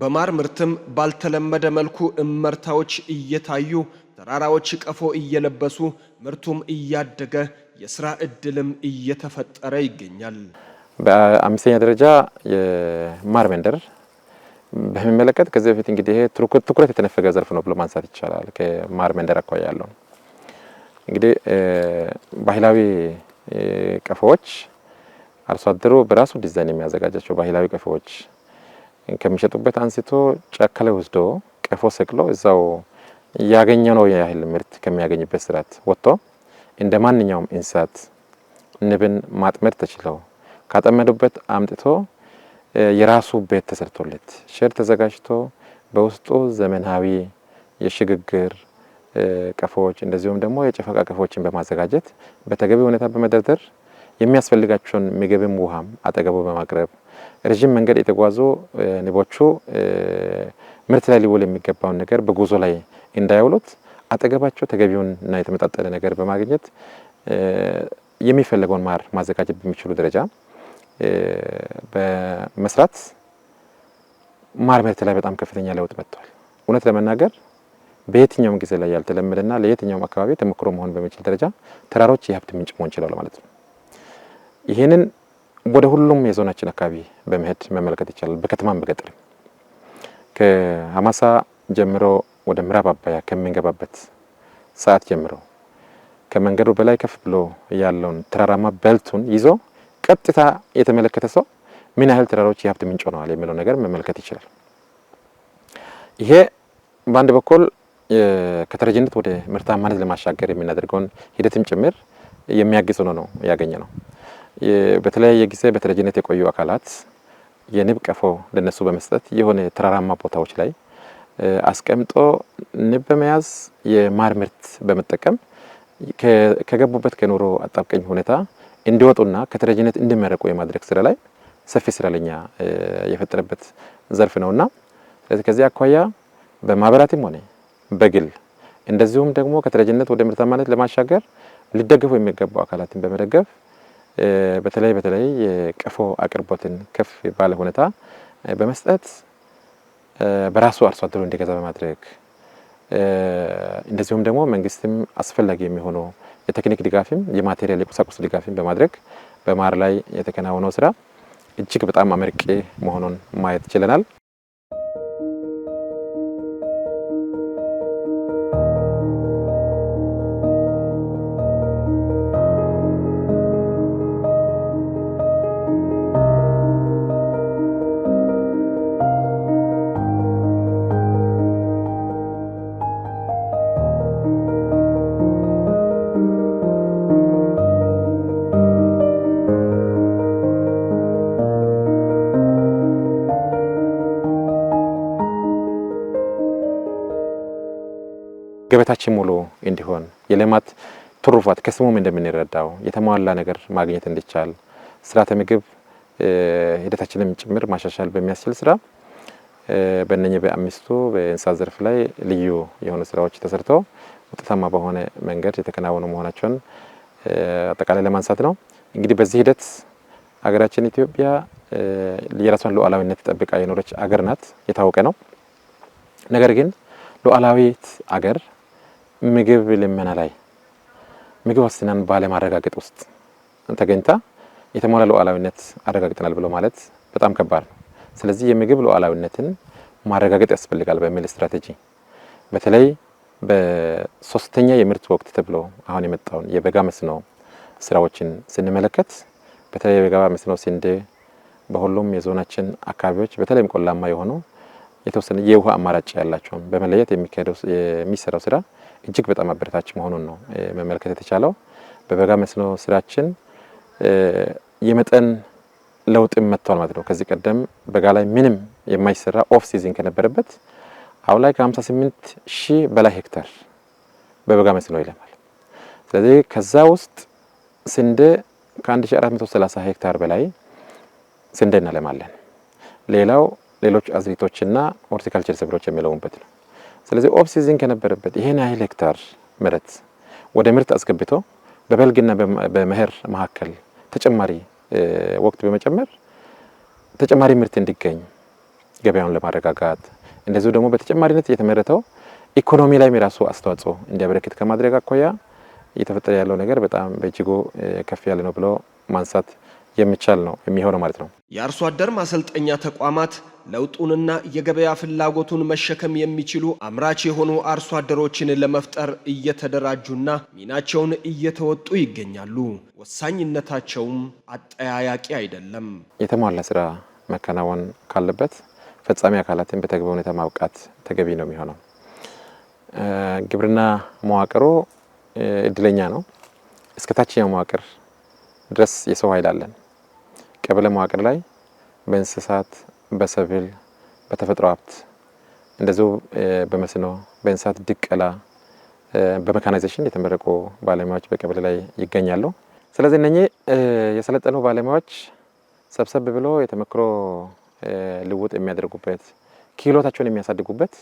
በማር ምርትም ባልተለመደ መልኩ እመርታዎች እየታዩ ተራራዎች ቀፎ እየለበሱ ምርቱም እያደገ የሥራ ዕድልም እየተፈጠረ ይገኛል። በአምስተኛ ደረጃ የማር መንደር በሚመለከት ከዚህ በፊት እንግዲህ ትኩረት የተነፈገ ዘርፍ ነው ብሎ ማንሳት ይቻላል። ከማር መንደር አኳያ ያለው እንግዲህ ባህላዊ ቀፎዎች አርሶ አደሩ በራሱ ዲዛይን የሚያዘጋጃቸው ባህላዊ ቀፎዎች ከሚሸጡበት አንስቶ ጫካ ላይ ወስዶ ቀፎ ሰቅሎ እዛው ያገኘነው ያህል ምርት ከሚያገኝበት ስርዓት ወጥቶ እንደ ማንኛውም እንስሳት ንብን ማጥመድ ተችለው ካጠመዱበት አምጥቶ የራሱ ቤት ተሰርቶለት ሸር ተዘጋጅቶ በውስጡ ዘመናዊ የሽግግር ቀፎዎች እንደዚሁም ደግሞ የጨፈቃ ቀፎዎችን በማዘጋጀት በተገቢ ሁኔታ በመደርደር የሚያስፈልጋቸውን ምግብም ውሃም አጠገቡ በማቅረብ ረጅም መንገድ የተጓዙ ንቦቹ ምርት ላይ ሊውል የሚገባውን ነገር በጉዞ ላይ እንዳይውሉት አጠገባቸው ተገቢውን እና የተመጣጠነ ነገር በማግኘት የሚፈልገውን ማር ማዘጋጀት በሚችሉ ደረጃ በመስራት ማር ምርት ላይ በጣም ከፍተኛ ለውጥ መጥቷል። እውነት ለመናገር በየትኛውም ጊዜ ላይ ያልተለመደና ለየትኛውም አካባቢ ተሞክሮ መሆን በሚችል ደረጃ ተራሮች የሀብት ምንጭ መሆን ይችላሉ ማለት ነው። ይሄንን ወደ ሁሉም የዞናችን አካባቢ በመሄድ መመልከት ይቻላል። በከተማም በገጠርም ከሐማሳ ጀምሮ ወደ ምዕራብ አባያ ከምንገባበት ሰዓት ጀምሮ ከመንገዱ በላይ ከፍ ብሎ ያለውን ተራራማ በልቱን ይዞ ቀጥታ የተመለከተ ሰው ምን ያህል ተራሮች የሀብት ምንጭ ሆነዋል የሚለው ነገር መመልከት ይችላል። ይሄ በአንድ በኩል ከተረጂነት ወደ ምርታማነት ለማሻገር የምናደርገውን ሂደትም ጭምር የሚያግዝ ሆኖ ነው ያገኘነው። በተለያየ ጊዜ በተረጂነት የቆዩ አካላት የንብ ቀፎ ለነሱ በመስጠት የሆነ ተራራማ ቦታዎች ላይ አስቀምጦ ንብ በመያዝ የማር ምርት በመጠቀም ከገቡበት ከኑሮ አጣብቀኝ ሁኔታ እንዲወጡና ከተረጂነት እንዲመረቁ የማድረግ ስራ ላይ ሰፊ ስራ ለኛ የፈጠረበት ዘርፍ ነውና ስለዚህ ከዚህ አኳያ በማህበራትም ሆነ በግል እንደዚሁም ደግሞ ከተረጂነት ወደ ምርታማነት ለማሻገር ሊደገፉ የሚገቡ አካላትን በመደገፍ በተለይ የቀፎ አቅርቦትን ከፍ ባለ ሁኔታ በመስጠት በራሱ አርሶ አደሩ እንዲገዛ በማድረግ እንደዚሁም ደግሞ መንግስትም አስፈላጊ የሚሆነው የቴክኒክ ድጋፍም የማቴሪያል የቁሳቁስ ድጋፍም በማድረግ በማር ላይ የተከናወነው ስራ እጅግ በጣም አመርቂ መሆኑን ማየት ችለናል። ገበታችን ሙሉ እንዲሆን የልማት ትሩፋት ከስሙም እንደምንረዳው የተሟላ ነገር ማግኘት እንዲቻል ስርዓተ ምግብ ሂደታችንም ጭምር ማሻሻል በሚያስችል ስራ በእነኚህ በአምስቱ በእንስሳት ዘርፍ ላይ ልዩ የሆኑ ስራዎች ተሰርተው ውጤታማ በሆነ መንገድ የተከናወኑ መሆናቸውን አጠቃላይ ለማንሳት ነው። እንግዲህ በዚህ ሂደት ሀገራችን ኢትዮጵያ የራሷን ሉዓላዊነት ጠብቃ የኖረች አገር ናት፣ የታወቀ ነው። ነገር ግን ሉዓላዊት አገር ምግብ ልመና ላይ ምግብ ዋስትናን ባለማረጋገጥ ውስጥ ተገኝታ የተሟላ ሉዓላዊነት አረጋግጠናል ብሎ ማለት በጣም ከባድ ነው። ስለዚህ የምግብ ሉዓላዊነትን ማረጋገጥ ያስፈልጋል በሚል ስትራቴጂ በተለይ በሶስተኛ የምርት ወቅት ተብሎ አሁን የመጣውን የበጋ መስኖ ስራዎችን ስንመለከት በተለይ የበጋ መስኖ ስንዴ በሁሉም የዞናችን አካባቢዎች በተለይም ቆላማ የሆኑ የተወሰነ የውሃ አማራጭ ያላቸውን በመለየት የሚሰራው ስራ እጅግ በጣም አበረታች መሆኑን ነው መመልከት የተቻለው። በበጋ መስኖ ስራችን የመጠን ለውጥ መጥቷል ማለት ነው። ከዚህ ቀደም በጋ ላይ ምንም የማይሰራ ኦፍ ሲዝን ከነበረበት አሁን ላይ ከ58,000 በላይ ሄክታር በበጋ መስኖ ይለማል። ስለዚህ ከዛ ውስጥ ስንዴ ከ1430 ሄክታር በላይ ስንዴ እናለማለን። ሌሎች አዝሪቶችና ሆርቲካልቸር ሰብሎች የሚለሙበት ነው። ስለዚህ ኦፍ ሲዝን ከነበረበት ይሄን ያህል ሄክታር መሬት ወደ ምርት አስገብቶ በበልግና በመኸር መካከል ተጨማሪ ወቅት በመጨመር ተጨማሪ ምርት እንዲገኝ ገበያውን ለማረጋጋት እንደዚሁ ደግሞ በተጨማሪነት የተመረተው ኢኮኖሚ ላይ የራሱ አስተዋጽኦ እንዲያበረክት ከማድረግ አኳያ እየተፈጠረ ያለው ነገር በጣም በእጅጉ ከፍ ያለ ነው ብሎ ማንሳት የሚቻል ነው የሚሆነው ማለት ነው። የአርሶ አደር ማሰልጠኛ ተቋማት ለውጡንና የገበያ ፍላጎቱን መሸከም የሚችሉ አምራች የሆኑ አርሶ አደሮችን ለመፍጠር እየተደራጁና ሚናቸውን እየተወጡ ይገኛሉ። ወሳኝነታቸውም አጠያያቂ አይደለም። የተሟላ ስራ መከናወን ካለበት ፈጻሚ አካላትን በተገቢ ሁኔታ ማውቃት ተገቢ ነው የሚሆነው። ግብርና መዋቅሩ እድለኛ ነው። እስከ ታችኛው መዋቅር ድረስ የሰው ኃይል አለን። ቀበሌ መዋቅር ላይ በእንስሳት፣ በሰብል፣ በተፈጥሮ ሀብት እንደዚሁ በመስኖ፣ በእንስሳት ድቀላ፣ በሜካናይዜሽን የተመረቁ ባለሙያዎች በቀበሌ ላይ ይገኛሉ። ስለዚህ እነኚህ የሰለጠኑ ባለሙያዎች ሰብሰብ ብሎ የተመክሮ ልውጥ የሚያደርጉበት ክህሎታቸውን የሚያሳድጉበት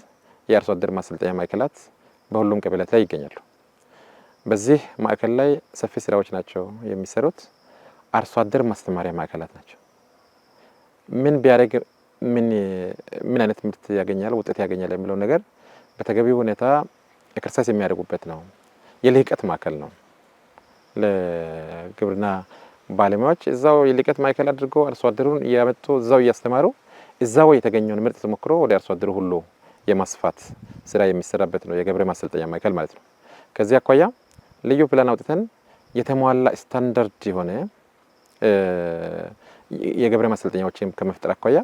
የአርሶ አደር ማሰልጠኛ ማዕከላት በሁሉም ቀበሌያት ላይ ይገኛሉ። በዚህ ማዕከል ላይ ሰፊ ስራዎች ናቸው የሚሰሩት። አርሶ አደር ማስተማሪያ ማዕከላት ናቸው። ምን ቢያደርግ ምን አይነት ምርት ያገኛል፣ ውጤት ያገኛል የሚለው ነገር በተገቢው ሁኔታ ኤክሰርሳይዝ የሚያደርጉበት ነው። የልህቀት ማዕከል ነው። ለግብርና ባለሙያዎች እዛው የልህቀት ማዕከል አድርጎ አርሶ አደሩን እያመጡ እዛው እያስተማሩ እዛው የተገኘውን ምርጥ ተሞክሮ ወደ አርሶ አደሩ ሁሉ የማስፋት ስራ የሚሰራበት ነው የገበሬ ማሰልጠኛ ማዕከል ማለት ነው። ከዚህ አኳያ ልዩ ፕላን አውጥተን የተሟላ ስታንዳርድ የሆነ የገበሬ ማሰልጠኛዎችን ከመፍጠር አኳያ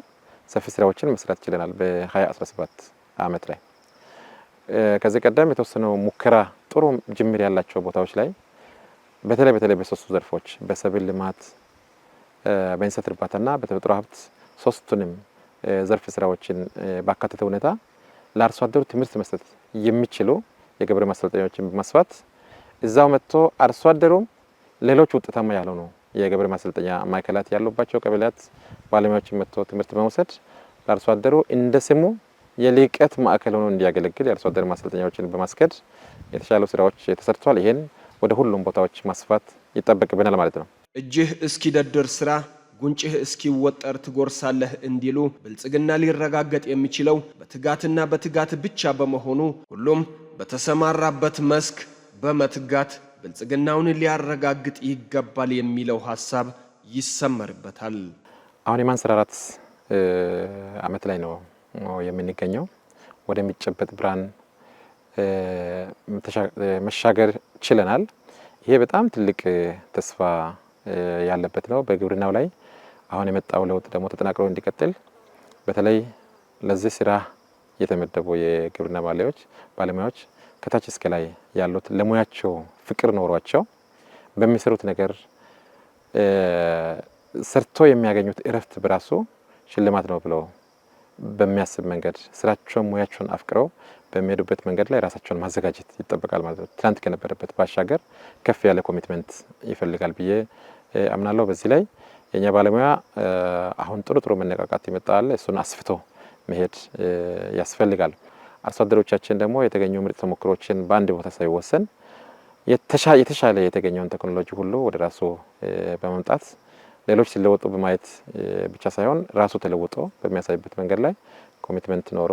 ሰፊ ስራዎችን መስራት ችለናል። በ2017 ዓመት ላይ ከዚህ ቀደም የተወሰነው ሙከራ ጥሩ ጅምር ያላቸው ቦታዎች ላይ በተለይ በሶስቱ ዘርፎች በሰብል ልማት፣ በእንስሳት እርባታና በተፈጥሮ ሀብት ሶስቱንም ዘርፍ ስራዎችን ባካተተ ሁኔታ ለአርሶ አደሩ ትምህርት መስጠት የሚችሉ የገበሬ ማሰልጠኛዎችን በማስፋት እዛው መጥቶ አርሶ አደሩም ሌሎች ውጤታማ ያልሆኑ የገበሬ ማሰልጠኛ ማዕከላት ያሉባቸው ቀበሌያት ባለሙያዎችን መጥቶ ትምህርት በመውሰድ ለአርሶ አደሩ እንደ ስሙ የልህቀት ማዕከል ሆኖ እንዲያገለግል የአርሶ አደር ማሰልጠኛዎችን በማስከድ የተሻሉ ስራዎች ተሰርተዋል። ይሄን ወደ ሁሉም ቦታዎች ማስፋት ይጠበቅብናል ማለት ነው። እጅህ እስኪደድር ስራ ጉንጭህ እስኪወጠር ትጎርሳለህ እንዲሉ ብልጽግና ሊረጋገጥ የሚችለው በትጋትና በትጋት ብቻ በመሆኑ ሁሉም በተሰማራበት መስክ በመትጋት ብልጽግናውን ሊያረጋግጥ ይገባል የሚለው ሐሳብ ይሰመርበታል። አሁን የማንሰራራት ዓመት ላይ ነው የምንገኘው። ወደሚጨበጥ ብርሃን መሻገር ችለናል። ይሄ በጣም ትልቅ ተስፋ ያለበት ነው። በግብርናው ላይ አሁን የመጣው ለውጥ ደግሞ ተጠናክሮ እንዲቀጥል በተለይ ለዚህ ስራ የተመደቡ የግብርና ባለሙያዎች ከታች እስከ ላይ ያሉት ለሙያቸው ፍቅር ኖሯቸው በሚሰሩት ነገር ሰርቶ የሚያገኙት እረፍት በራሱ ሽልማት ነው ብለው በሚያስብ መንገድ ስራቸውን ሙያቸውን አፍቅረው በሚሄዱበት መንገድ ላይ ራሳቸውን ማዘጋጀት ይጠበቃል ማለት ነው። ትናንት ከነበረበት ባሻገር ከፍ ያለ ኮሚትመንት ይፈልጋል ብዬ አምናለሁ። በዚህ ላይ የኛ ባለሙያ አሁን ጥሩ መነቃቃት ይመጣል። እሱን አስፍቶ መሄድ ያስፈልጋል። አርሶ አደሮቻችን ደግሞ የተገኙ ምርጥ ተሞክሮችን በአንድ ቦታ ሳይወሰን የተሻለ የተገኘውን ቴክኖሎጂ ሁሉ ወደ ራሱ በመምጣት ሌሎች ሲለወጡ በማየት ብቻ ሳይሆን ራሱ ተለውጦ በሚያሳይበት መንገድ ላይ ኮሚትመንት ኖሮ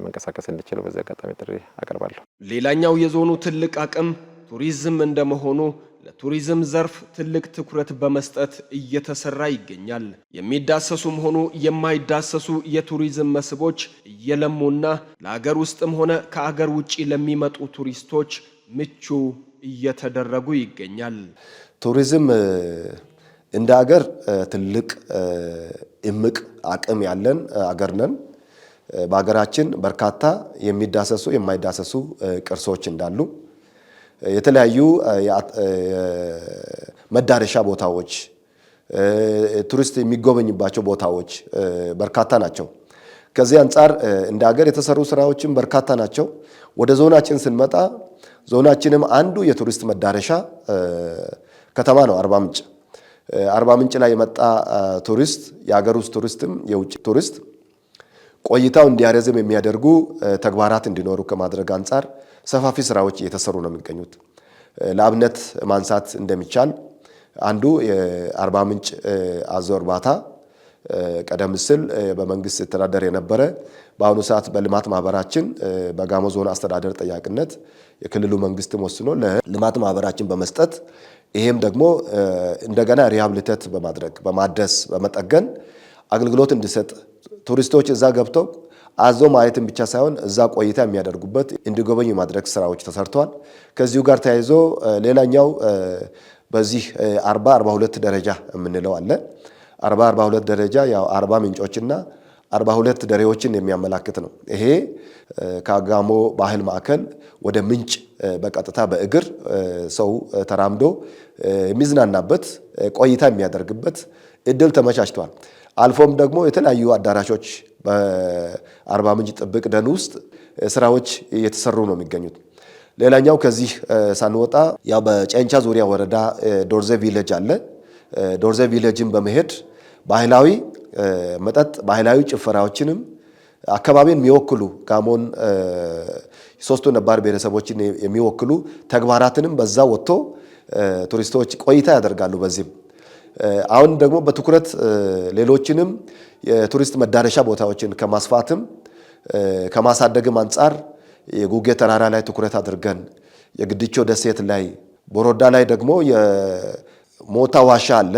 መንቀሳቀስ እንዲችል በዚህ አጋጣሚ ጥሪ አቀርባለሁ። ሌላኛው የዞኑ ትልቅ አቅም ቱሪዝም እንደመሆኑ ለቱሪዝም ዘርፍ ትልቅ ትኩረት በመስጠት እየተሰራ ይገኛል። የሚዳሰሱም ሆኑ የማይዳሰሱ የቱሪዝም መስህቦች እየለሙና ለሀገር ውስጥም ሆነ ከሀገር ውጪ ለሚመጡ ቱሪስቶች ምቹ እየተደረጉ ይገኛል። ቱሪዝም እንደ ሀገር ትልቅ እምቅ አቅም ያለን አገር ነን። በሀገራችን በርካታ የሚዳሰሱ የማይዳሰሱ ቅርሶች እንዳሉ የተለያዩ መዳረሻ ቦታዎች ቱሪስት የሚጎበኝባቸው ቦታዎች በርካታ ናቸው። ከዚህ አንጻር እንደ ሀገር የተሰሩ ስራዎችም በርካታ ናቸው። ወደ ዞናችን ስንመጣ ዞናችንም አንዱ የቱሪስት መዳረሻ ከተማ ነው አርባ ምንጭ። አርባ ምንጭ ላይ የመጣ ቱሪስት የሀገር ውስጥ ቱሪስትም የውጭ ቱሪስት ቆይታው እንዲያረዝም የሚያደርጉ ተግባራት እንዲኖሩ ከማድረግ አንጻር ሰፋፊ ስራዎች እየተሰሩ ነው የሚገኙት። ለአብነት ማንሳት እንደሚቻል አንዱ የአርባ ምንጭ አዞ እርባታ ቀደም ሲል በመንግስት ተዳደር የነበረ በአሁኑ ሰዓት በልማት ማህበራችን በጋሞ ዞን አስተዳደር ጠያቂነት የክልሉ መንግስትም ወስኖ ለልማት ማህበራችን በመስጠት ይሄም ደግሞ እንደገና ሪሃብሊቴት በማድረግ በማደስ በመጠገን አገልግሎት እንዲሰጥ ቱሪስቶች እዛ ገብተው አዞ ማየትን ብቻ ሳይሆን እዛ ቆይታ የሚያደርጉበት እንዲጎበኙ ማድረግ ስራዎች ተሰርተዋል። ከዚሁ ጋር ተያይዞ ሌላኛው በዚህ 40-42 ደረጃ የምንለው አለ። 40-42 ደረጃ ያው 40 ምንጮችና 42 ደሬዎችን የሚያመላክት ነው። ይሄ ከጋሞ ባህል ማዕከል ወደ ምንጭ በቀጥታ በእግር ሰው ተራምዶ የሚዝናናበት ቆይታ የሚያደርግበት እድል ተመቻችቷል። አልፎም ደግሞ የተለያዩ አዳራሾች በአርባ ምንጭ ጥብቅ ደን ውስጥ ስራዎች እየተሰሩ ነው የሚገኙት። ሌላኛው ከዚህ ሳንወጣ ያው በጨንቻ ዙሪያ ወረዳ ዶርዜ ቪሌጅ አለ። ዶርዜ ቪሌጅን በመሄድ ባህላዊ መጠጥ፣ ባህላዊ ጭፈራዎችንም አካባቢን የሚወክሉ ጋሞን ሶስቱ ነባር ብሔረሰቦችን የሚወክሉ ተግባራትንም በዛ ወጥቶ ቱሪስቶች ቆይታ ያደርጋሉ። በዚህም አሁን ደግሞ በትኩረት ሌሎችንም የቱሪስት መዳረሻ ቦታዎችን ከማስፋትም ከማሳደግም አንጻር የጉጌ ተራራ ላይ ትኩረት አድርገን የግድቾ ደሴት ላይ ቦሮዳ ላይ ደግሞ የሞታ ዋሻ አለ።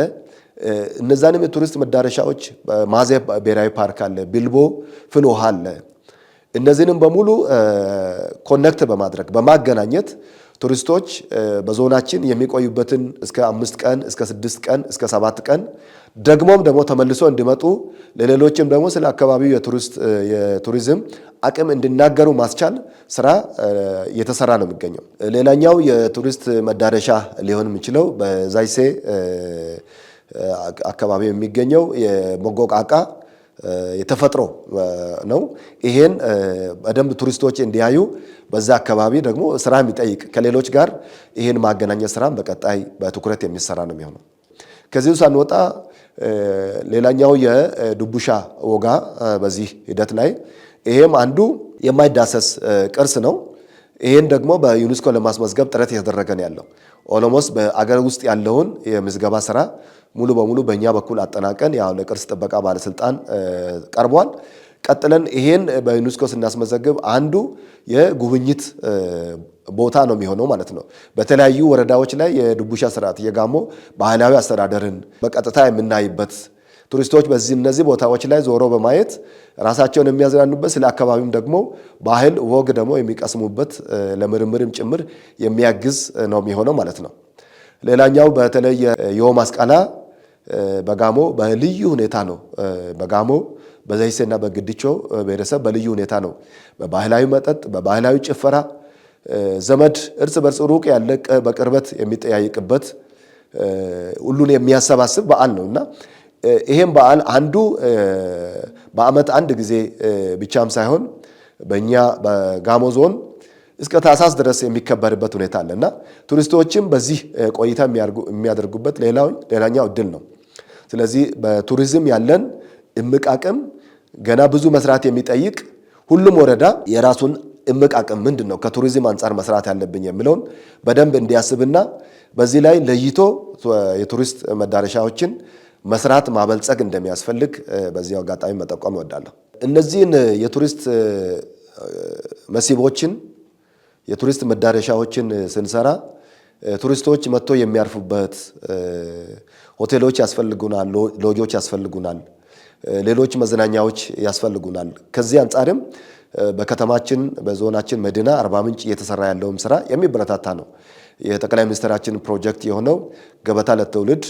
እነዛንም የቱሪስት መዳረሻዎች ማዜ ብሔራዊ ፓርክ አለ፣ ቢልቦ ፍል ውሃ አለ። እነዚህንም በሙሉ ኮኔክት በማድረግ በማገናኘት ቱሪስቶች በዞናችን የሚቆዩበትን እስከ 5 ቀን እስከ 6 ቀን እስከ 7 ቀን ደግሞም ደግሞ ተመልሶ እንዲመጡ ለሌሎችም ደግሞ ስለ አካባቢው የቱሪዝም አቅም እንዲናገሩ ማስቻል ስራ እየተሰራ ነው የሚገኘው። ሌላኛው የቱሪስት መዳረሻ ሊሆን የሚችለው በዛይሴ አካባቢ የሚገኘው የሞጎቃቃ የተፈጥሮ ነው። ይሄን በደንብ ቱሪስቶች እንዲያዩ በዛ አካባቢ ደግሞ ስራ የሚጠይቅ ከሌሎች ጋር ይሄን ማገናኘት ስራም በቀጣይ በትኩረት የሚሰራ ነው የሚሆነው። ከዚሁ ሳንወጣ ሌላኛው የዱቡሻ ወጋ በዚህ ሂደት ላይ ይሄም አንዱ የማይዳሰስ ቅርስ ነው። ይሄን ደግሞ በዩኔስኮ ለማስመዝገብ ጥረት እየተደረገ ነው ያለው። ኦሎሞስ በአገር ውስጥ ያለውን የምዝገባ ስራ ሙሉ በሙሉ በእኛ በኩል አጠናቀን ያው ለቅርስ ጥበቃ ባለስልጣን ቀርቧል። ቀጥለን ይሄን በዩኔስኮ ስናስመዘግብ አንዱ የጉብኝት ቦታ ነው የሚሆነው ማለት ነው። በተለያዩ ወረዳዎች ላይ የዱቡሻ ስርዓት የጋሞ ባህላዊ አስተዳደርን በቀጥታ የምናይበት ቱሪስቶች እነዚህ ቦታዎች ላይ ዞሮ በማየት ራሳቸውን የሚያዝናኑበት ስለ አካባቢም ደግሞ ባህል ወግ ደግሞ የሚቀስሙበት ለምርምርም ጭምር የሚያግዝ ነው የሚሆነው ማለት ነው። ሌላኛው በተለይ የዮ ማስቃላ በጋሞ በልዩ ሁኔታ ነው። በጋሞ በዛይሴና በግድቾ ብሔረሰብ በልዩ ሁኔታ ነው በባህላዊ መጠጥ በባህላዊ ጭፈራ ዘመድ እርስ በርስ ሩቅ ያለ በቅርበት የሚጠያይቅበት ሁሉን የሚያሰባስብ በዓል ነውና ይሄም በዓል አንዱ በዓመት አንድ ጊዜ ብቻም ሳይሆን በእኛ በጋሞ ዞን እስከ ታህሳስ ድረስ የሚከበርበት ሁኔታ አለና ቱሪስቶችም በዚህ ቆይታ የሚያደርጉበት ሌላኛው እድል ነው። ስለዚህ በቱሪዝም ያለን እምቅ አቅም ገና ብዙ መስራት የሚጠይቅ ሁሉም ወረዳ የራሱን እምቅ አቅም ምንድነው ከቱሪዝም አንጻር መስራት ያለብኝ የሚለውን በደንብ እንዲያስብና በዚህ ላይ ለይቶ የቱሪስት መዳረሻዎችን መስራት ማበልጸግ እንደሚያስፈልግ በዚህ አጋጣሚ መጠቆም እወዳለሁ። እነዚህን የቱሪስት መስህቦችን የቱሪስት መዳረሻዎችን ስንሰራ ቱሪስቶች መጥቶ የሚያርፉበት ሆቴሎች ያስፈልጉናል፣ ሎጆች ያስፈልጉናል፣ ሌሎች መዝናኛዎች ያስፈልጉናል። ከዚህ አንጻርም በከተማችን በዞናችን መዲና አርባ ምንጭ እየተሰራ ያለውም ስራ የሚበረታታ ነው። የጠቅላይ ሚኒስትራችን ፕሮጀክት የሆነው ገበታ ለትውልድ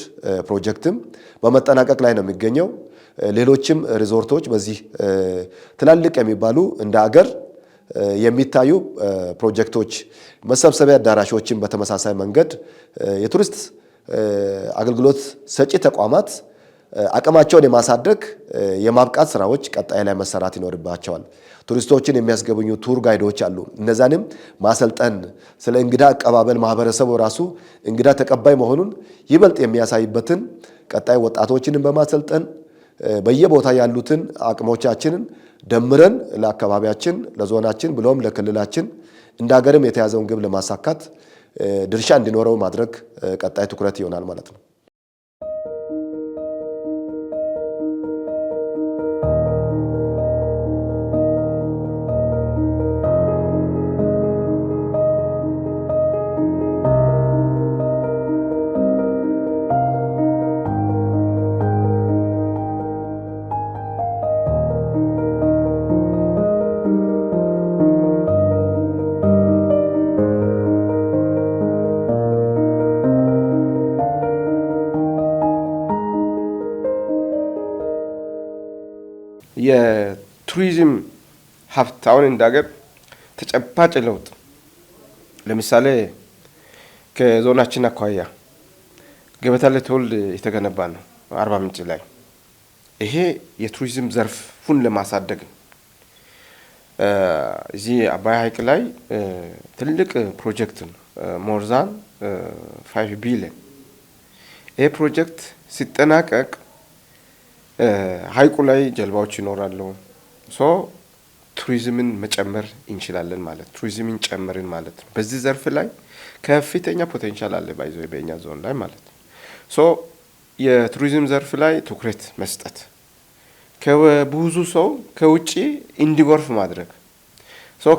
ፕሮጀክትም በመጠናቀቅ ላይ ነው የሚገኘው። ሌሎችም ሪዞርቶች በዚህ ትላልቅ የሚባሉ እንደ አገር የሚታዩ ፕሮጀክቶች መሰብሰቢያ አዳራሾችን በተመሳሳይ መንገድ የቱሪስት አገልግሎት ሰጪ ተቋማት አቅማቸውን የማሳደግ የማብቃት ስራዎች ቀጣይ ላይ መሰራት ይኖርባቸዋል። ቱሪስቶችን የሚያስገበኙ ቱር ጋይዶች አሉ። እነዛንም ማሰልጠን ስለ እንግዳ አቀባበል ማህበረሰቡ ራሱ እንግዳ ተቀባይ መሆኑን ይበልጥ የሚያሳይበትን ቀጣይ ወጣቶችንን በማሰልጠን በየቦታ ያሉትን አቅሞቻችንን ደምረን ለአካባቢያችን ለዞናችን ብሎም ለክልላችን እንደ ሀገርም የተያዘውን ግብ ለማሳካት ድርሻ እንዲኖረው ማድረግ ቀጣይ ትኩረት ይሆናል ማለት ነው። የቱሪዝም ሀብት አሁን እንደ ሀገር ተጨባጭ ለውጥ ለምሳሌ ከዞናችን አኳያ ገበታ ለትውልድ የተገነባ ነው አርባ ምንጭ ላይ። ይሄ የቱሪዝም ዘርፉን ለማሳደግ እዚህ አባይ ሐይቅ ላይ ትልቅ ፕሮጀክት ነው ሞርዛን 5 ቢሊዮን። ይሄ ፕሮጀክት ሲጠናቀቅ ሐይቁ ላይ ጀልባዎች ይኖራሉ። ቱሪዝምን መጨመር እንችላለን ማለት ቱሪዝምን ጨመርን ማለት ነው። በዚህ ዘርፍ ላይ ከፍተኛ ፖቴንሻል አለ ባይዞ በእኛ ዞን ላይ ማለት ነው። የቱሪዝም ዘርፍ ላይ ትኩረት መስጠት፣ ከብዙ ሰው ከውጪ እንዲጎርፍ ማድረግ።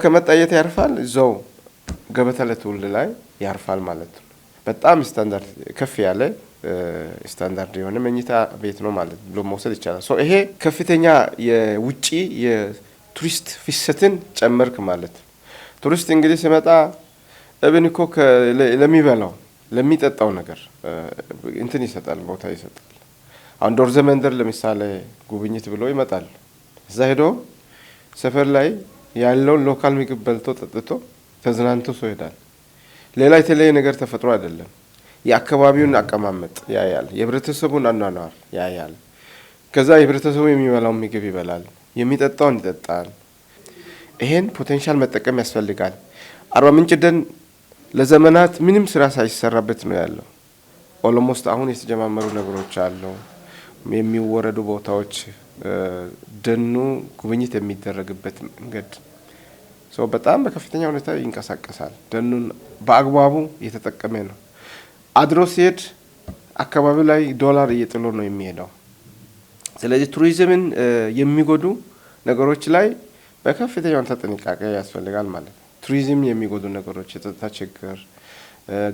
ከመጣየት ያርፋል እዛው ገበታ ለትውልድ ላይ ያርፋል ማለት ነው። በጣም ስታንዳርድ ከፍ ያለ ስታንዳርድ የሆነ መኝታ ቤት ነው ማለት ብሎ መውሰድ ይቻላል። ይሄ ከፍተኛ የውጪ የቱሪስት ፍሰትን ጨመርክ ማለት ነው። ቱሪስት እንግዲህ ሲመጣ እብን እኮ ለሚበላው ለሚጠጣው ነገር እንትን ይሰጣል፣ ቦታ ይሰጣል። አሁን ዶርዜ መንደር ለምሳሌ ጉብኝት ብሎ ይመጣል። እዛ ሄዶ ሰፈር ላይ ያለውን ሎካል ምግብ በልቶ ጠጥቶ ተዝናንቶ ሰው ይሄዳል። ሌላ የተለየ ነገር ተፈጥሮ አይደለም። የአካባቢውን አቀማመጥ ያያል፣ የህብረተሰቡን አኗኗር ያያል። ከዛ የህብረተሰቡ የሚበላውን ምግብ ይበላል፣ የሚጠጣውን ይጠጣል። ይሄን ፖቴንሻል መጠቀም ያስፈልጋል። አርባ ምንጭ ደን ለዘመናት ምንም ስራ ሳይሰራበት ነው ያለው። ኦሎሞስት አሁን የተጀማመሩ ነገሮች አሉ። የሚወረዱ ቦታዎች፣ ደኑ ጉብኝት የሚደረግበት መንገድ በጣም በከፍተኛ ሁኔታ ይንቀሳቀሳል። ደኑን በአግባቡ እየተጠቀመ ነው። አድሮ ሲሄድ አካባቢው ላይ ዶላር እየጥሎ ነው የሚሄደው። ስለዚህ ቱሪዝምን የሚጎዱ ነገሮች ላይ በከፍተኛ ሁኔታ ጥንቃቄ ያስፈልጋል ማለት ነው። ቱሪዝም የሚጎዱ ነገሮች የጸጥታ ችግር፣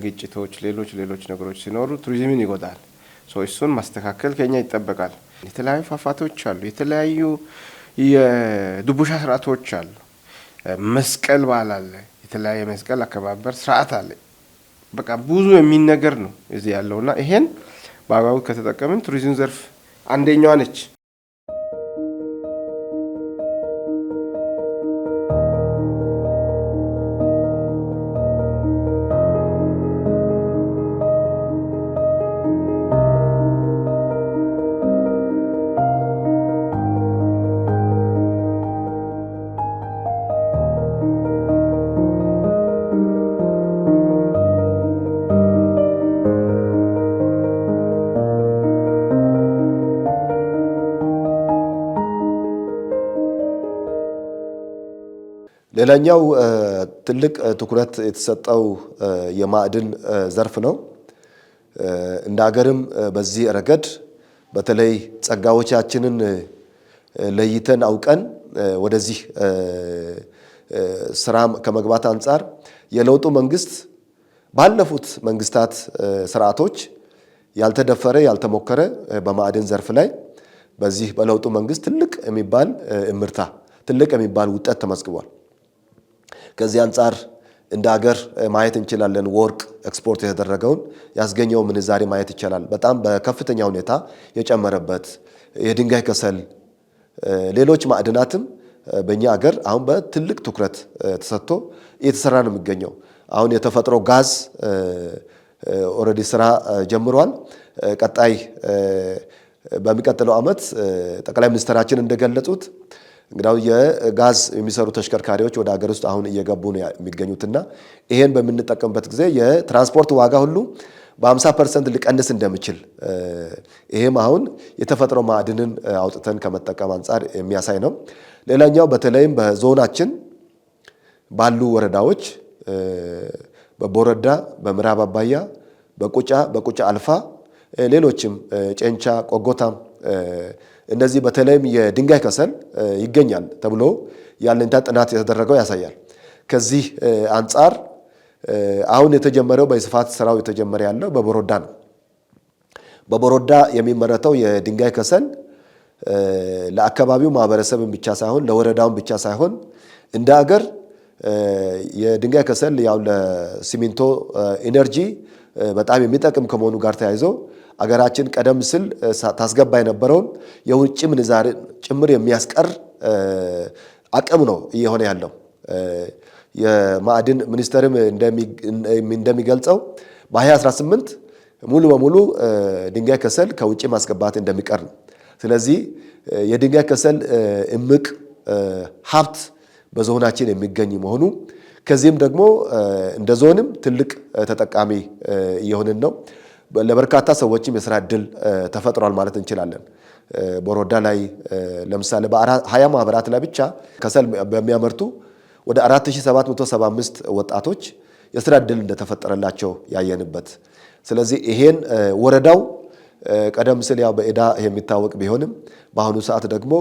ግጭቶች፣ ሌሎች ነገሮች ሲኖሩ ቱሪዝምን ይጎዳል። እሱን ማስተካከል ከኛ ይጠበቃል። የተለያዩ ፏፏቴዎች አሉ፣ የተለያዩ የድቡሻ ስርዓቶች አሉ። መስቀል በዓል አለ፣ የተለያየ መስቀል አከባበር ስርዓት አለ። በቃ ብዙ የሚነገር ነው እዚህ ያለውና ይሄን በአግባቡ ከተጠቀምን ቱሪዝም ዘርፍ አንደኛዋ ነች። ሌላኛው ትልቅ ትኩረት የተሰጠው የማዕድን ዘርፍ ነው። እንደ ሀገርም በዚህ ረገድ በተለይ ጸጋዎቻችንን ለይተን አውቀን ወደዚህ ስራ ከመግባት አንጻር የለውጡ መንግስት ባለፉት መንግስታት ስርዓቶች ያልተደፈረ ያልተሞከረ በማዕድን ዘርፍ ላይ በዚህ በለውጡ መንግስት ትልቅ የሚባል እምርታ ትልቅ የሚባል ውጤት ተመዝግቧል። ከዚህ አንጻር እንደ ሀገር ማየት እንችላለን። ወርቅ ኤክስፖርት የተደረገውን ያስገኘው ምንዛሬ ማየት ይቻላል። በጣም በከፍተኛ ሁኔታ የጨመረበት የድንጋይ ከሰል፣ ሌሎች ማዕድናትም በእኛ ሀገር አሁን በትልቅ ትኩረት ተሰጥቶ እየተሰራ ነው የሚገኘው። አሁን የተፈጥሮ ጋዝ ኦልሬዲ ስራ ጀምሯል። ቀጣይ በሚቀጥለው ዓመት ጠቅላይ ሚኒስትራችን እንደገለጹት እንግዲያው የጋዝ የሚሰሩ ተሽከርካሪዎች ወደ ሀገር ውስጥ አሁን እየገቡ ነው የሚገኙትና ይሄን በምንጠቀምበት ጊዜ የትራንስፖርት ዋጋ ሁሉ በ50% ሊቀንስ እንደሚችል ይሄም አሁን የተፈጥሮ ማዕድንን አውጥተን ከመጠቀም አንጻር የሚያሳይ ነው። ሌላኛው በተለይም በዞናችን ባሉ ወረዳዎች በቦረዳ፣ በምዕራብ አባያ፣ በቁጫ አልፋ፣ ሌሎችም ጨንቻ፣ ቆጎታም እነዚህ በተለይም የድንጋይ ከሰል ይገኛል ተብሎ ያለንታ ጥናት የተደረገው ያሳያል። ከዚህ አንጻር አሁን የተጀመረው በስፋት ስራው የተጀመረ ያለው በቦሮዳ ነው። በቦሮዳ የሚመረተው የድንጋይ ከሰል ለአካባቢው ማህበረሰብን ብቻ ሳይሆን ለወረዳውን ብቻ ሳይሆን እንደ ሀገር የድንጋይ ከሰል ያው ለሲሚንቶ ኢነርጂ በጣም የሚጠቅም ከመሆኑ ጋር ተያይዞ አገራችን ቀደም ሲል ታስገባ የነበረውን የውጭ ምንዛሪ ጭምር የሚያስቀር አቅም ነው እየሆነ ያለው። የማዕድን ሚኒስቴርም እንደሚገልጸው በ2018 ሙሉ በሙሉ ድንጋይ ከሰል ከውጭ ማስገባት እንደሚቀር ነው። ስለዚህ የድንጋይ ከሰል እምቅ ሀብት በዞናችን የሚገኝ መሆኑ ከዚህም ደግሞ እንደ ዞንም ትልቅ ተጠቃሚ እየሆንን ነው። ለበርካታ ሰዎችም የስራ እድል ተፈጥሯል ማለት እንችላለን። ቦሮዳ ላይ ለምሳሌ በ20 ማህበራት ላይ ብቻ ከሰል በሚያመርቱ ወደ 4775 ወጣቶች የስራ እድል እንደተፈጠረላቸው ያየንበት። ስለዚህ ይሄን ወረዳው ቀደም ሲል ያው በዕዳ የሚታወቅ ቢሆንም በአሁኑ ሰዓት ደግሞ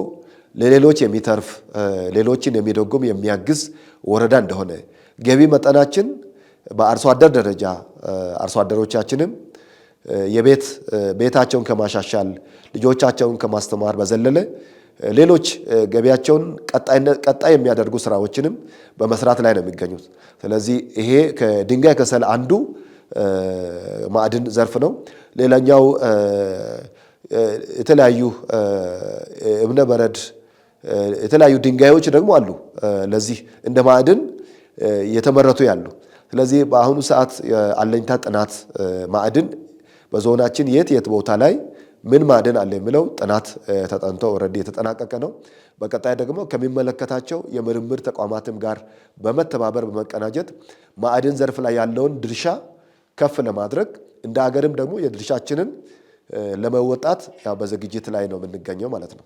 ለሌሎች የሚተርፍ ሌሎችን የሚደጉም የሚያግዝ ወረዳ እንደሆነ ገቢ መጠናችን በአርሶ አደር ደረጃ አርሶ አደሮቻችንም ቤታቸውን ከማሻሻል ልጆቻቸውን ከማስተማር በዘለለ ሌሎች ገቢያቸውን ቀጣይ የሚያደርጉ ስራዎችንም በመስራት ላይ ነው የሚገኙት። ስለዚህ ይሄ ከድንጋይ ከሰል አንዱ ማዕድን ዘርፍ ነው። ሌላኛው የተለያዩ እብነ በረድ የተለያዩ ድንጋዮች ደግሞ አሉ ለዚህ እንደ ማዕድን የተመረቱ ያሉ። ስለዚህ በአሁኑ ሰዓት አለኝታ ጥናት ማዕድን በዞናችን የት ቦታ ላይ ምን ማዕድን አለ የሚለው ጥናት ተጠንቶ ኦልሬዲ የተጠናቀቀ ነው። በቀጣይ ደግሞ ከሚመለከታቸው የምርምር ተቋማትም ጋር በመተባበር በመቀናጀት ማዕድን ዘርፍ ላይ ያለውን ድርሻ ከፍ ለማድረግ እንደ ሀገርም ደግሞ የድርሻችንን ለመወጣት ያው በዝግጅት ላይ ነው የምንገኘው ማለት ነው።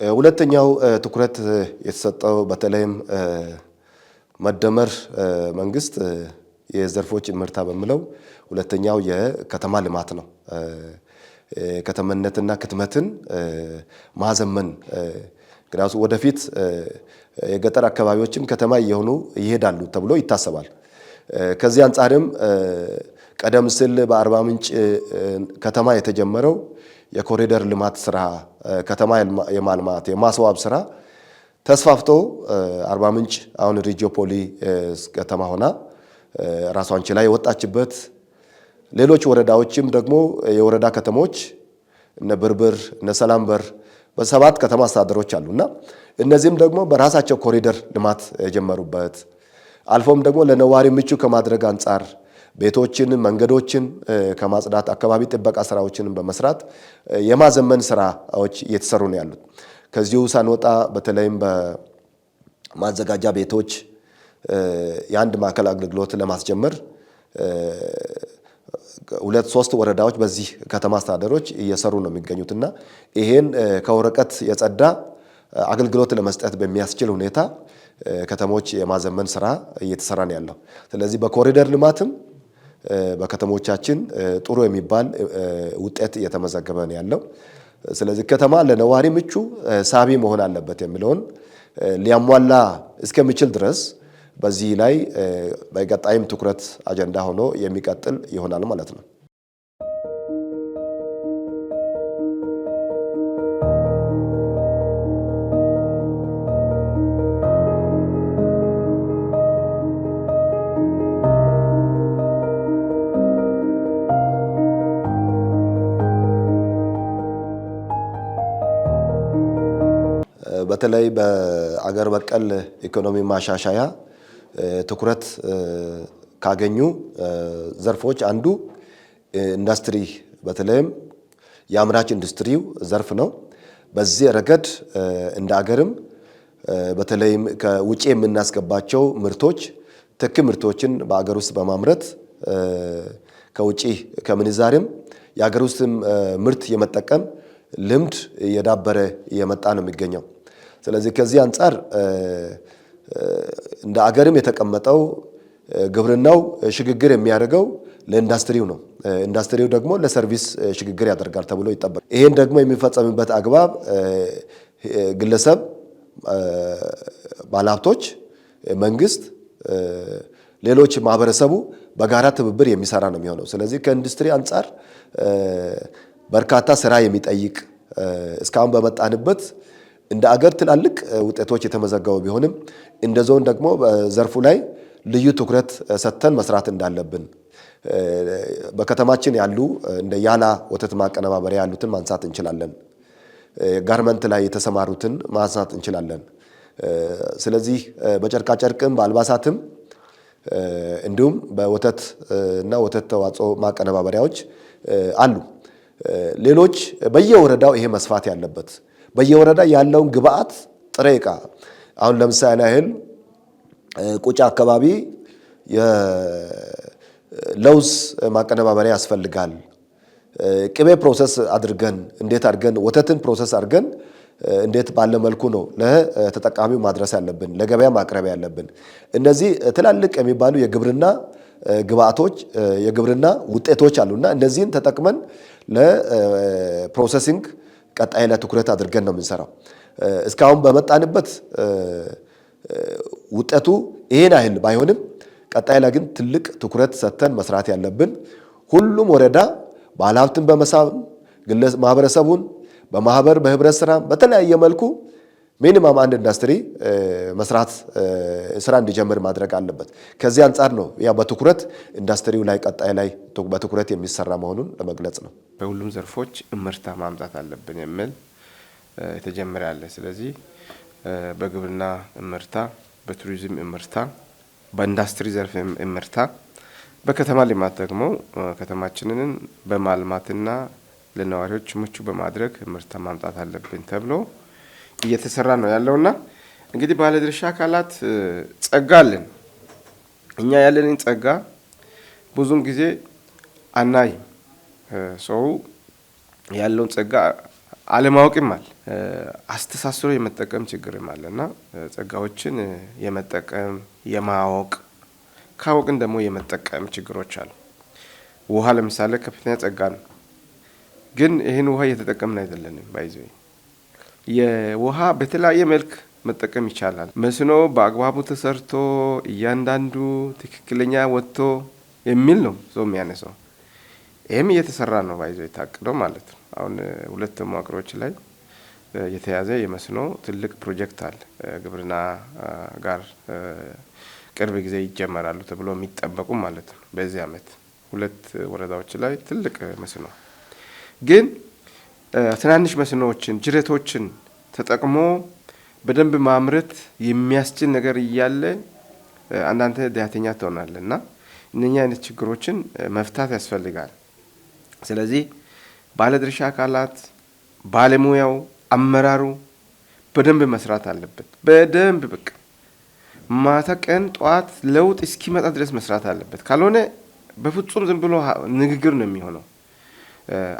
ሁለተኛው ትኩረት የተሰጠው በተለይም መደመር መንግስት የዘርፎች ምርታ በሚለው ሁለተኛው የከተማ ልማት ነው። ከተማነትና ክትመትን ማዘመን ግዳሱ ወደፊት የገጠር አካባቢዎችም ከተማ እየሆኑ ይሄዳሉ ተብሎ ይታሰባል። ከዚህ አንጻርም ቀደም ሲል በአርባ ምንጭ ከተማ የተጀመረው የኮሪደር ልማት ስራ ከተማ የማልማት የማስዋብ ስራ ተስፋፍቶ አርባ ምንጭ አሁን ሪጂዮፖሊ ከተማ ሆና ራሷን ችላ የወጣችበት ሌሎች ወረዳዎችም ደግሞ የወረዳ ከተሞች እነ ብርብር እነ ሰላምበር በሰባት ከተማ አስተዳደሮች አሉና እነዚህም ደግሞ በራሳቸው ኮሪደር ልማት የጀመሩበት አልፎም ደግሞ ለነዋሪ ምቹ ከማድረግ አንጻር ቤቶችን መንገዶችን ከማጽዳት አካባቢ ጥበቃ ስራዎችን በመስራት የማዘመን ስራዎች እየተሰሩ ነው ያሉት። ከዚሁ ሳንወጣ በተለይም በማዘጋጃ ቤቶች የአንድ ማዕከል አገልግሎት ለማስጀመር 2-3 ወረዳዎች በዚህ ከተማ አስተዳደሮች እየሰሩ ነው የሚገኙትና ይሄን ከወረቀት የጸዳ አገልግሎት ለመስጠት በሚያስችል ሁኔታ ከተሞች የማዘመን ስራ እየተሰራ ነው ያለው። ስለዚህ በኮሪደር ልማትም በከተሞቻችን ጥሩ የሚባል ውጤት እየተመዘገበ ነው ያለው። ስለዚህ ከተማ ለነዋሪ ምቹ ሳቢ መሆን አለበት የሚለውን ሊያሟላ እስከሚችል ድረስ በዚህ ላይ በቀጣይም ትኩረት አጀንዳ ሆኖ የሚቀጥል ይሆናል ማለት ነው። በተለይ በአገር በቀል ኢኮኖሚ ማሻሻያ ትኩረት ካገኙ ዘርፎች አንዱ ኢንዱስትሪ በተለይም የአምራች ኢንዱስትሪው ዘርፍ ነው። በዚህ ረገድ እንደ አገርም በተለይም ከውጪ የምናስገባቸው ምርቶች ተኪ ምርቶችን በአገር ውስጥ በማምረት ከውጪ ከምንዛሬም የአገር ውስጥም ምርት የመጠቀም ልምድ እየዳበረ እየመጣ ነው የሚገኘው። ስለዚህ ከዚህ አንጻር እንደ አገርም የተቀመጠው ግብርናው ሽግግር የሚያደርገው ለኢንዱስትሪው ነው። ኢንዱስትሪው ደግሞ ለሰርቪስ ሽግግር ያደርጋል ተብሎ ይጠበቃል። ይሄን ደግሞ የሚፈጸምበት አግባብ ግለሰብ፣ ባለሀብቶች፣ መንግስት፣ ሌሎች ማህበረሰቡ በጋራ ትብብር የሚሰራ ነው የሚሆነው። ስለዚህ ከኢንዱስትሪ አንጻር በርካታ ስራ የሚጠይቅ እስካሁን በመጣንበት እንደ አገር ትላልቅ ውጤቶች የተመዘገቡ ቢሆንም እንደ ዞን ደግሞ በዘርፉ ላይ ልዩ ትኩረት ሰጥተን መስራት እንዳለብን በከተማችን ያሉ እንደ ያላ ወተት ማቀነባበሪያ ያሉትን ማንሳት እንችላለን። ጋርመንት ላይ የተሰማሩትን ማንሳት እንችላለን። ስለዚህ በጨርቃ ጨርቅም በአልባሳትም እንዲሁም በወተት እና ወተት ተዋጽኦ ማቀነባበሪያዎች አሉ። ሌሎች በየወረዳው ይሄ መስፋት ያለበት በየወረዳ ያለውን ግብአት ጥሬ ዕቃ አሁን ለምሳሌ ያህል ቁጫ አካባቢ የለውዝ ማቀነባበሪያ ያስፈልጋል። ቅቤ ፕሮሰስ አድርገን እንዴት አድርገን ወተትን ፕሮሰስ አድርገን እንዴት ባለ መልኩ ነው ለተጠቃሚው ማድረስ ያለብን፣ ለገበያ ማቅረብ ያለብን። እነዚህ ትላልቅ የሚባሉ የግብርና ግብአቶች የግብርና ውጤቶች አሉና እነዚህን ተጠቅመን ለፕሮሰሲንግ ቀጣይ ላይ ትኩረት አድርገን ነው የምንሰራው። እስካሁን በመጣንበት ውጤቱ ይሄን ያህል ባይሆንም ቀጣይ ላይ ግን ትልቅ ትኩረት ሰጥተን መስራት ያለብን ሁሉም ወረዳ ባለሀብትን በመሳብ ማህበረሰቡን በማህበር በህብረት ስራ በተለያየ መልኩ ሚኒማም አንድ ኢንዱስትሪ መስራት ስራ እንዲጀምር ማድረግ አለበት። ከዚህ አንጻር ነው ያ በትኩረት ኢንዱስትሪው ላይ ቀጣይ ላይ በትኩረት የሚሰራ መሆኑን ለመግለጽ ነው። በሁሉም ዘርፎች እምርታ ማምጣት አለብን የሚል የተጀመረ ያለ። ስለዚህ በግብርና እምርታ፣ በቱሪዝም እምርታ፣ በኢንዱስትሪ ዘርፍ እምርታ፣ በከተማ ልማት ደግሞ ከተማችንን በማልማትና ለነዋሪዎች ምቹ በማድረግ እምርታ ማምጣት አለብን ተብሎ እየተሰራ ነው ያለውና እንግዲህ ባለድርሻ አካላት ጸጋ አለን። እኛ ያለንን ጸጋ ብዙም ጊዜ አናይም። ሰው ያለውን ጸጋ አለማወቅም አለ፣ አስተሳስሮ የመጠቀም ችግርም አለና ጸጋዎችን የመጠቀም የማወቅ ካወቅን ደግሞ የመጠቀም ችግሮች አሉ። ውሃ ለምሳሌ ከፍተኛ ጸጋ ነው፣ ግን ይህን ውሃ እየተጠቀምን አይደለንም። ባይዘይ የውሃ በተለያየ መልክ መጠቀም ይቻላል። መስኖ በአግባቡ ተሰርቶ እያንዳንዱ ትክክለኛ ወጥቶ የሚል ነው ሰው የሚያነሳው። ይህም እየተሰራ ነው ባይዘይ ታቅደው ማለት ነው። አሁን ሁለት መዋቅሮች ላይ የተያዘ የመስኖ ትልቅ ፕሮጀክት አለ። ግብርና ጋር ቅርብ ጊዜ ይጀመራሉ ተብሎ የሚጠበቁ ማለት ነው። በዚህ አመት ሁለት ወረዳዎች ላይ ትልቅ መስኖ ግን ትናንሽ መስኖዎችን ጅረቶችን ተጠቅሞ በደንብ ማምረት የሚያስችል ነገር እያለ አንዳንተ ዳተኛ ትሆናለና እነኛ አይነት ችግሮችን መፍታት ያስፈልጋል። ስለዚህ ባለድርሻ አካላት ባለሙያው አመራሩ በደንብ መስራት አለበት። በደንብ በቃ ማታ ቀን ጧት ለውጥ እስኪመጣ ድረስ መስራት አለበት። ካልሆነ በፍጹም ዝም ብሎ ንግግር ነው የሚሆነው።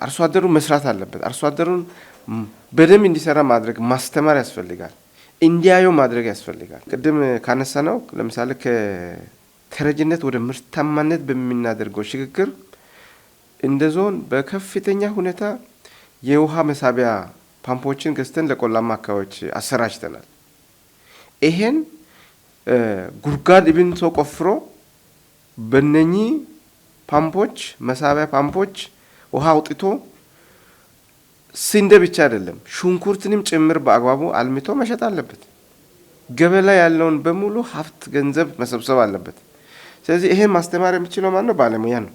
አርሶ አደሩ መስራት አለበት። አርሶ አደሩን በደንብ እንዲሰራ ማድረግ ማስተማር ያስፈልጋል። እንዲያየው ማድረግ ያስፈልጋል። ቅድም ካነሳ ነው ለምሳሌ ከተረጅነት ወደ ምርታማነት በሚናደርገው ሽግግር እንደ ዞን በከፍተኛ ሁኔታ የውሃ መሳቢያ ፓምፖችን ገዝተን ለቆላማ አካባቢዎች አሰራጭተናል። ይሄን ጉድጓድ ኢብን ሰው ቆፍሮ በእነኚህ ፓምፖች መሳቢያ ፓምፖች ውሃ አውጥቶ ስንዴ ብቻ አይደለም ሽንኩርትንም ጭምር በአግባቡ አልምቶ መሸጥ አለበት። ገበያ ላይ ያለውን በሙሉ ሀብት ገንዘብ መሰብሰብ አለበት። ስለዚህ ይሄን ማስተማር የሚችለው ማን ነው? ባለሙያ ነው።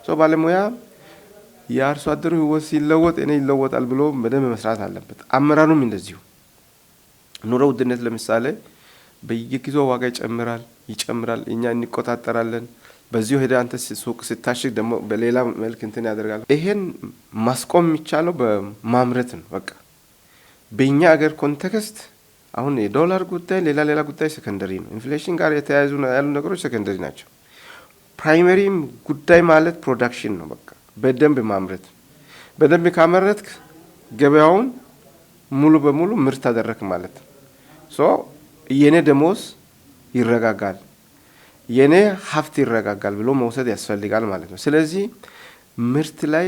ሰው ባለሙያ የአርሶ አደሩ ህይወት ሲለወጥ እኔ ይለወጣል ብሎ በደንብ መስራት አለበት። አመራሩም እንደዚሁ። ኑሮ ውድነት ለምሳሌ በየጊዜው ዋጋ ይጨምራል። እኛ እንቆጣጠራለን። በዚሁ ሄደ አንተ ሱቅ ስታሽግ ደግሞ በሌላ መልክ እንትን ያደርጋል። ይሄን ማስቆም የሚቻለው በማምረት ነው። በቃ በእኛ አገር ኮንቴክስት አሁን የዶላር ጉዳይ ሌላ ጉዳይ ሰከንደሪ ነው። ኢንፍሌሽን ጋር የተያያዙ ያሉ ነገሮች ሰከንደሪ ናቸው። ፕራይመሪ ጉዳይ ማለት ፕሮዳክሽን ነው። በቃ በደንብ ማምረት። በደንብ ካመረትክ ገበያውን ሙሉ በሙሉ ምርት አደረክ ማለት ነው። ሶ የኔ ደሞዝ ይረጋጋል። የኔ ሀብት ይረጋጋል ብሎ መውሰድ ያስፈልጋል ማለት ነው። ስለዚህ ምርት ላይ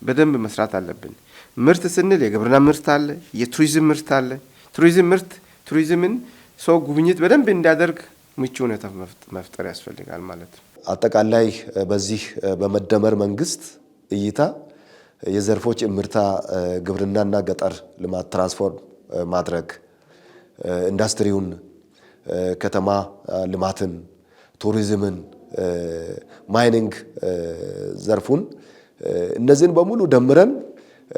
በደንብ መስራት አለብን። ምርት ስንል የግብርና ምርት አለ፣ የቱሪዝም ምርት አለ። ቱሪዝምን ሰው ጉብኝት በደንብ እንዲያደርግ ምቹ ሁኔታ መፍጠር ያስፈልጋል ማለት ነው። አጠቃላይ በዚህ በመደመር መንግስት እይታ የዘርፎች እምርታ ግብርናና ገጠር ልማት ትራንስፎርም ማድረግ ኢንዱስትሪውን፣ ከተማ ልማትን፣ ቱሪዝምን፣ ማይኒንግ ዘርፉን እነዚህን በሙሉ ደምረን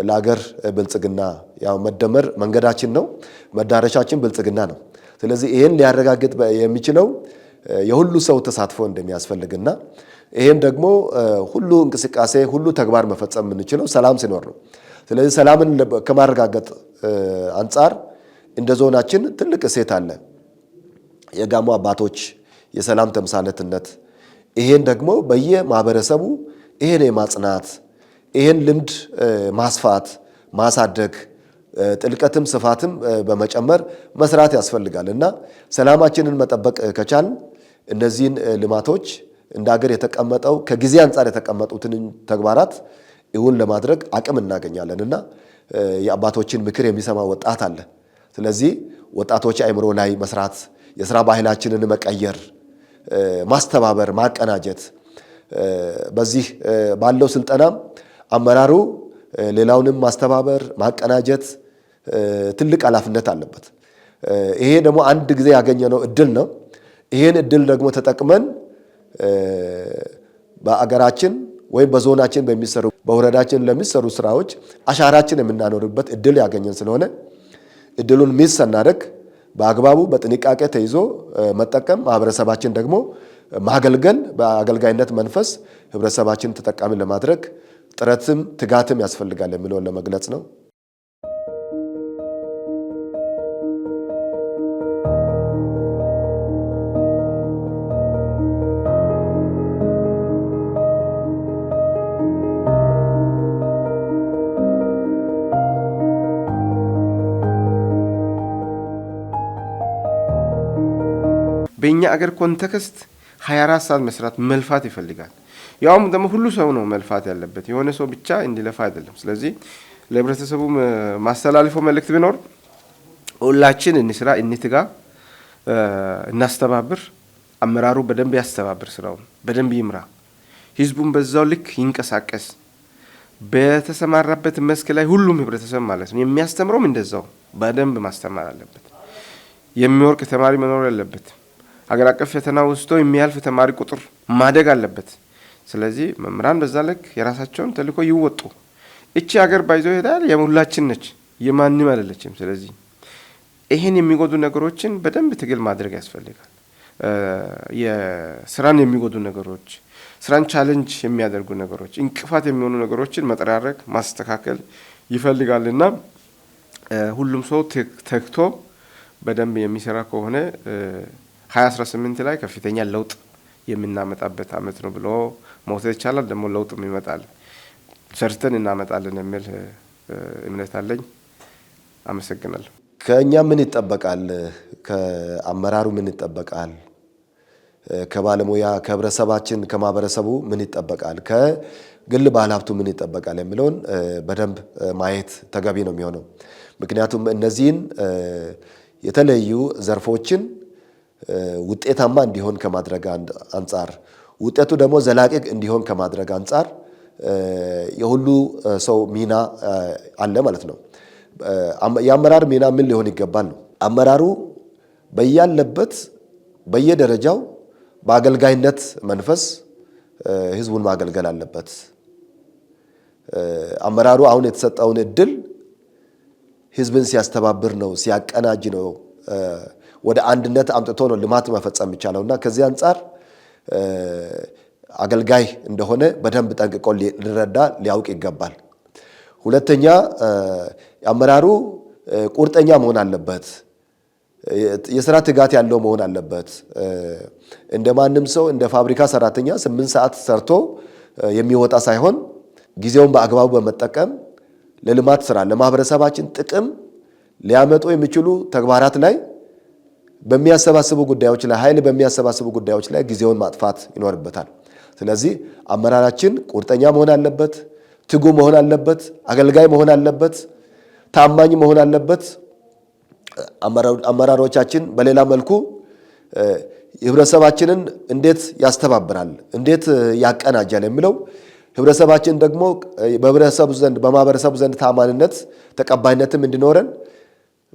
ለሀገር ብልጽግና ያው መደመር መንገዳችን ነው፣ መዳረሻችን ብልጽግና ነው። ስለዚህ ይሄን ሊያረጋግጥ የሚችለው የሁሉ ሰው ተሳትፎ እንደሚያስፈልግና ይሄም ደግሞ ሁሉ እንቅስቃሴ ሁሉ ተግባር መፈጸም የምንችለው ሰላም ሲኖር ነው። ስለዚህ ሰላምን ከማረጋገጥ አንጻር እንደ ዞናችን ትልቅ እሴት አለ። የጋሞ አባቶች የሰላም ተምሳሌትነት፣ ይሄን ደግሞ በየማህበረሰቡ ይሄን የማጽናት ይሄን ልምድ ማስፋት ማሳደግ ጥልቀትም ስፋትም በመጨመር መስራት ያስፈልጋል እና ሰላማችንን መጠበቅ ከቻል እነዚህን ልማቶች እንደ ሀገር የተቀመጠው ከጊዜ አንጻር የተቀመጡትን ተግባራት እውን ለማድረግ አቅም እናገኛለን እና የአባቶችን ምክር የሚሰማ ወጣት አለ። ስለዚህ ወጣቶች አእምሮ ላይ መስራት፣ የስራ ባህላችንን መቀየር፣ ማስተባበር፣ ማቀናጀት በዚህ ባለው ስልጠናም አመራሩ ሌላውንም ማስተባበር ማቀናጀት ትልቅ ኃላፊነት አለበት። ይሄ ደግሞ አንድ ጊዜ ያገኘነው እድል ነው። ይሄን እድል ደግሞ ተጠቅመን በአገራችን ወይም በዞናችን በሚሰሩ በወረዳችን ለሚሰሩ ስራዎች አሻራችን የምናኖርበት እድል ያገኘን ስለሆነ እድሉን ሚስ ሳናደርግ በአግባቡ በጥንቃቄ ተይዞ መጠቀም፣ ማህበረሰባችን ደግሞ ማገልገል፣ በአገልጋይነት መንፈስ ህብረተሰባችን ተጠቃሚ ለማድረግ ጥረትም ትጋትም ያስፈልጋል የሚለውን ለመግለጽ ነው። በእኛ አገር ኮንቴክስት 24 ሰዓት መስራት መልፋት ይፈልጋል። ያውም ደግሞ ሁሉ ሰው ነው መልፋት ያለበት፣ የሆነ ሰው ብቻ እንዲለፋ አይደለም። ስለዚህ ለህብረተሰቡ ማስተላልፈው መልእክት ቢኖር ሁላችን እንስራ፣ እንትጋ፣ እናስተባብር። አመራሩ በደንብ ያስተባብር፣ ስራውን በደንብ ይምራ፣ ህዝቡን በዛው ልክ ይንቀሳቀስ። በተሰማራበት መስክ ላይ ሁሉም ህብረተሰብ ማለት ነው የሚያስተምረውም እንደዛው በደንብ ማስተማር አለበት። የሚወርቅ ተማሪ መኖር ያለበት፣ ሀገር አቀፍ ፈተና ወስዶ የሚያልፍ ተማሪ ቁጥር ማደግ አለበት። ስለዚህ መምህራን በዛ ልክ የራሳቸውን ተልዕኮ ይወጡ። እቺ ሀገር ባይዞ ይሄዳል የሁላችን ነች፣ የማንም አይደለችም። ስለዚህ ይሄን የሚጎዱ ነገሮችን በደንብ ትግል ማድረግ ያስፈልጋል። የስራን የሚጎዱ ነገሮች፣ ስራን ቻሌንጅ የሚያደርጉ ነገሮች፣ እንቅፋት የሚሆኑ ነገሮችን መጠራረግ ማስተካከል ይፈልጋልና ሁሉም ሰው ተግቶ በደንብ የሚሰራ ከሆነ 2018 ላይ ከፍተኛ ለውጥ የምናመጣበት አመት ነው ብሎ መውሰድ ይቻላል። ደግሞ ለውጥም ይመጣል፣ ሰርተን እናመጣለን የሚል እምነት አለኝ። አመሰግናለሁ። ከእኛ ምን ይጠበቃል? ከአመራሩ ምን ይጠበቃል? ከባለሙያ ከህብረተሰባችን ከማህበረሰቡ ምን ይጠበቃል? ከግል ባለሀብቱ ምን ይጠበቃል የሚለውን በደንብ ማየት ተገቢ ነው የሚሆነው። ምክንያቱም እነዚህን የተለያዩ ዘርፎችን ውጤታማ እንዲሆን ከማድረግ አንጻር ውጤቱ ደግሞ ዘላቂ እንዲሆን ከማድረግ አንጻር የሁሉ ሰው ሚና አለ ማለት ነው። የአመራር ሚና ምን ሊሆን ይገባል ነው። አመራሩ በያለበት በየደረጃው በአገልጋይነት መንፈስ ህዝቡን ማገልገል አለበት። አመራሩ አሁን የተሰጠውን እድል ህዝብን ሲያስተባብር ነው፣ ሲያቀናጅ ነው፣ ወደ አንድነት አምጥቶ ነው ልማት መፈጸም የሚቻለውና ከዚህ አንጻር አገልጋይ እንደሆነ በደንብ ጠንቅቆ ሊረዳ ሊያውቅ ይገባል። ሁለተኛ አመራሩ ቁርጠኛ መሆን አለበት። የስራ ትጋት ያለው መሆን አለበት። እንደማንም ሰው እንደ ፋብሪካ ሰራተኛ 8 ሰዓት ሰርቶ የሚወጣ ሳይሆን ጊዜውን በአግባቡ በመጠቀም ለልማት ስራ ለማህበረሰባችን ጥቅም ሊያመጡ የሚችሉ ተግባራት ላይ በሚያሰባስቡ ጉዳዮች ላይ ኃይል በሚያሰባስቡ ጉዳዮች ላይ ጊዜውን ማጥፋት ይኖርበታል። ስለዚህ አመራራችን ቁርጠኛ መሆን አለበት፣ ትጉ መሆን አለበት፣ አገልጋይ መሆን አለበት፣ ታማኝ መሆን አለበት። አመራሮቻችን በሌላ መልኩ ህብረተሰባችንን እንዴት ያስተባብራል፣ እንዴት ያቀናጃል የሚለው ህብረተሰባችን ደግሞ በማህበረሰቡ ዘንድ ታማኝነት ተቀባይነትም እንዲኖረን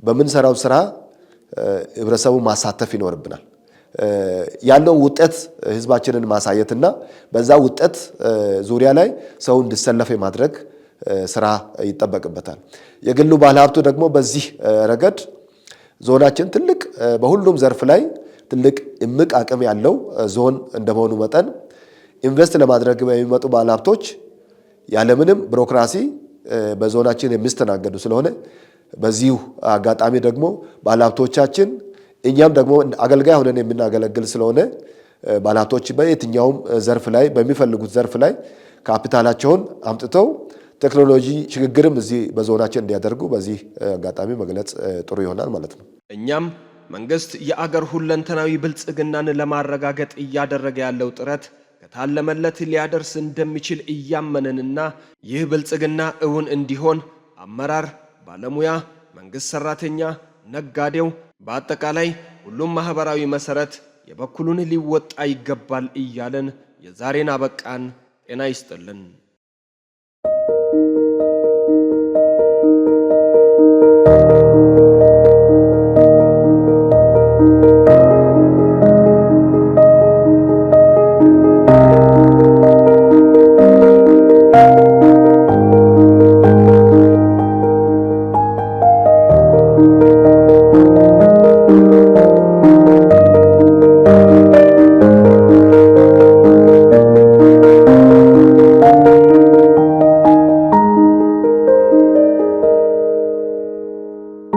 በምንሰራው ስራ ህብረተሰቡ ማሳተፍ ይኖርብናል። ያለው ውጤት ህዝባችንን ማሳየትና በዛ ውጤት ዙሪያ ላይ ሰው እንዲሰለፍ ማድረግ ስራ ይጠበቅበታል። የግሉ ባለሀብቱ ደግሞ በዚህ ረገድ ዞናችን ትልቅ በሁሉም ዘርፍ ላይ ትልቅ እምቅ አቅም ያለው ዞን እንደመሆኑ መጠን ኢንቨስት ለማድረግ በሚመጡ ባለሀብቶች ያለምንም ቢሮክራሲ በዞናችን የሚስተናገዱ ስለሆነ በዚሁ አጋጣሚ ደግሞ ባለሀብቶቻችን እኛም ደግሞ አገልጋይ ሆነን የምናገለግል ስለሆነ ባለሀብቶች በየትኛውም ዘርፍ ላይ በሚፈልጉት ዘርፍ ላይ ካፒታላቸውን አምጥተው ቴክኖሎጂ ሽግግርም እዚህ በዞናችን እንዲያደርጉ በዚህ አጋጣሚ መግለጽ ጥሩ ይሆናል ማለት ነው። እኛም መንግስት የአገር ሁለንተናዊ ብልጽግናን ለማረጋገጥ እያደረገ ያለው ጥረት ከታለመለት ሊያደርስ እንደሚችል እያመነንና ይህ ብልጽግና እውን እንዲሆን አመራር፣ ባለሙያ፣ መንግስት ሰራተኛ፣ ነጋዴው በአጠቃላይ ሁሉም ማህበራዊ መሰረት የበኩሉን ሊወጣ ይገባል እያለን የዛሬን አበቃን። ጤና ይስጥልን።